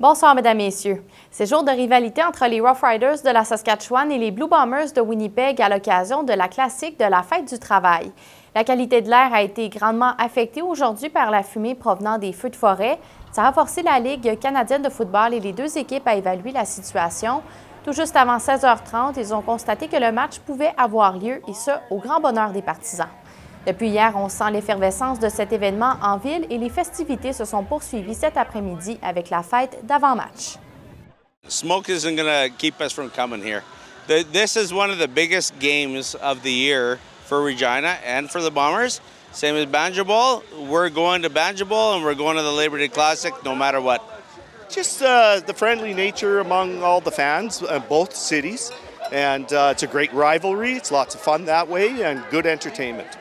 Bonsoir, Mesdames et Messieurs. C'est jour de rivalité entre les Rough Riders de la Saskatchewan et les Blue Bombers de Winnipeg à l'occasion de la classique de la Fête du travail. La qualité de l'air a été grandement affectée aujourd'hui par la fumée provenant des feux de forêt. Ça a forcé la Ligue canadienne de football et les deux équipes à évaluer la situation. Tout juste avant 16h30, ils ont constaté que le match pouvait avoir lieu, et ce, au grand bonheur des partisans. Depuis hier, on sent l'effervescence de cet événement en ville et les festivités se sont poursuivies cet après-midi avec la fête d'avant-match. Smoke isn't going to keep us from coming here. This is one of the biggest games of the year for Regina and for the Bombers. Same as Banjo Bowl. We're going to Banjo Bowl and we're going to the Labor Day Classic no matter what. Just the friendly nature among all the fans, both cities. And it's a great rivalry. It's lots of fun that way and good entertainment.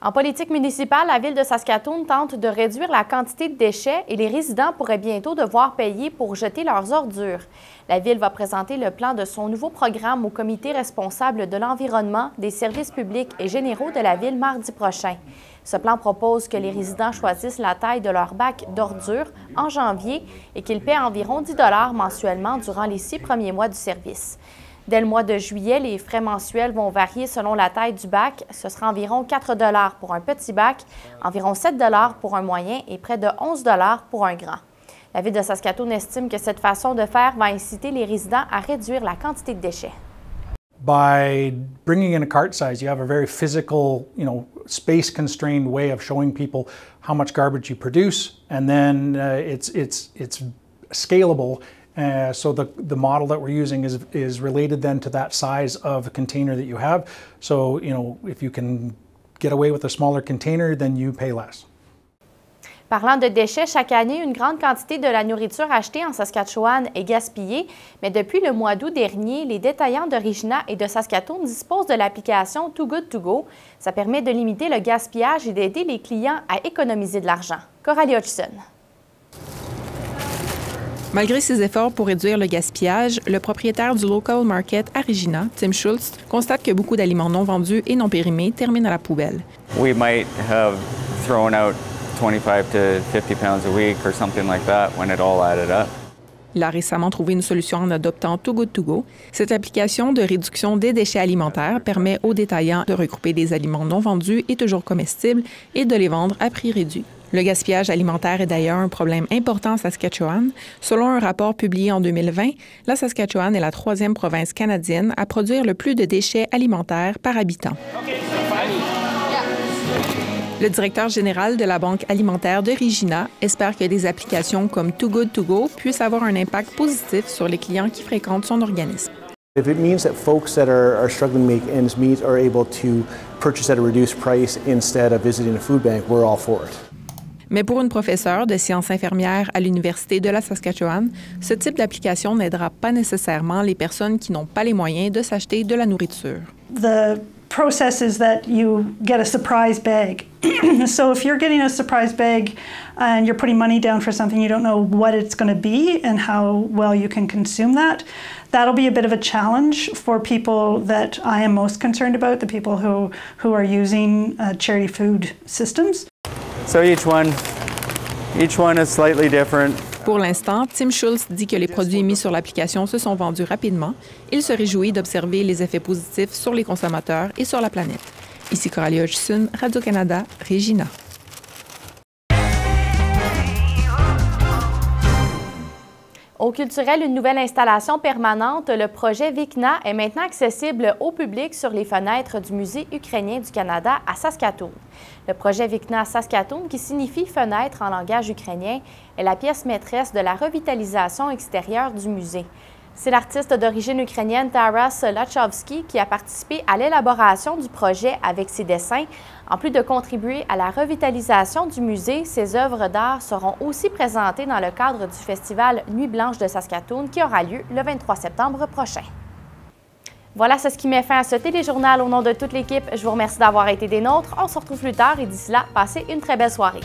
En politique municipale, la Ville de Saskatoon tente de réduire la quantité de déchets et les résidents pourraient bientôt devoir payer pour jeter leurs ordures. La Ville va présenter le plan de son nouveau programme au comité responsable de l'environnement, des services publics et généraux de la Ville mardi prochain. Ce plan propose que les résidents choisissent la taille de leur bac d'ordures en janvier et qu'ils paient environ 10 $ mensuellement durant les 6 premiers mois du service. Dès le mois de juillet, les frais mensuels vont varier selon la taille du bac. Ce sera environ 4 $ pour un petit bac, environ 7 $ pour un moyen et près de 11 $ pour un grand. La Ville de Saskatoon estime que cette façon de faire va inciter les résidents à réduire la quantité de déchets. By bringing in a cart size, you have a very physical, space-constrained way of showing people how much garbage you produce, and then it's scalable. So the model that we're using is related then to that size of container that you have. So, if you can get away with a smaller container, then you pay less. Parlant de déchets, chaque année, une grande quantité de la nourriture achetée en Saskatchewan est gaspillée, mais depuis le mois d'août dernier, les détaillants de Regina et de Saskatoon disposent de l'application Too Good To Go. Ça permet de limiter le gaspillage et d'aider les clients à économiser de l'argent. Coralie Hodgson. Malgré ses efforts pour réduire le gaspillage, le propriétaire du Local Market à Regina, Tim Schultz, constate que beaucoup d'aliments non vendus et non périmés terminent à la poubelle. We might have thrown out 25 to 50 pounds a week or something like that when it all added up. Il a récemment trouvé une solution en adoptant Too Good To Go. Cette application de réduction des déchets alimentaires permet aux détaillants de regrouper des aliments non vendus et toujours comestibles et de les vendre à prix réduit. Le gaspillage alimentaire est d'ailleurs un problème important en Saskatchewan. Selon un rapport publié en 2020, la Saskatchewan est la 3e province canadienne à produire le plus de déchets alimentaires par habitant. Le directeur général de la Banque alimentaire de Regina espère que des applications comme Too Good To Go puissent avoir un impact positif sur les clients qui fréquentent son organisme. If it means that folks that are struggling to make ends meet are able to purchase at a reduced price instead of visiting a food bank, we're all for it. Mais pour une professeure de sciences infirmières à l'Université de la Saskatchewan, ce type d'application n'aidera pas nécessairement les personnes qui n'ont pas les moyens de s'acheter de la nourriture. The process is that you get a surprise bag. So if you're getting a surprise bag and you're putting money down for something, you don't know what it's going to be and how well you can consume that. That'll be a bit of a challenge for people that I am most concerned about, the people who are using charity food systems. So each one is slightly different. Pour l'instant, Tim Schultz dit que les produits mis sur l'application se sont vendus rapidement. Il se réjouit d'observer les effets positifs sur les consommateurs et sur la planète. Ici Coralie Hodgson, Radio-Canada, Regina. Au culturel, une nouvelle installation permanente, le projet Vikna, est maintenant accessible au public sur les fenêtres du Musée ukrainien du Canada à Saskatoon. Le projet Vikna Saskatoon, qui signifie fenêtre en langage ukrainien, est la pièce maîtresse de la revitalisation extérieure du musée. C'est l'artiste d'origine ukrainienne Taras Lachovsky qui a participé à l'élaboration du projet avec ses dessins. En plus de contribuer à la revitalisation du musée, ses œuvres d'art seront aussi présentées dans le cadre du festival Nuit blanche de Saskatoon qui aura lieu le 23 septembre prochain. Voilà, c'est ce qui met fin à ce téléjournal. Au nom de toute l'équipe, je vous remercie d'avoir été des nôtres. On se retrouve plus tard et d'ici là, passez une très belle soirée.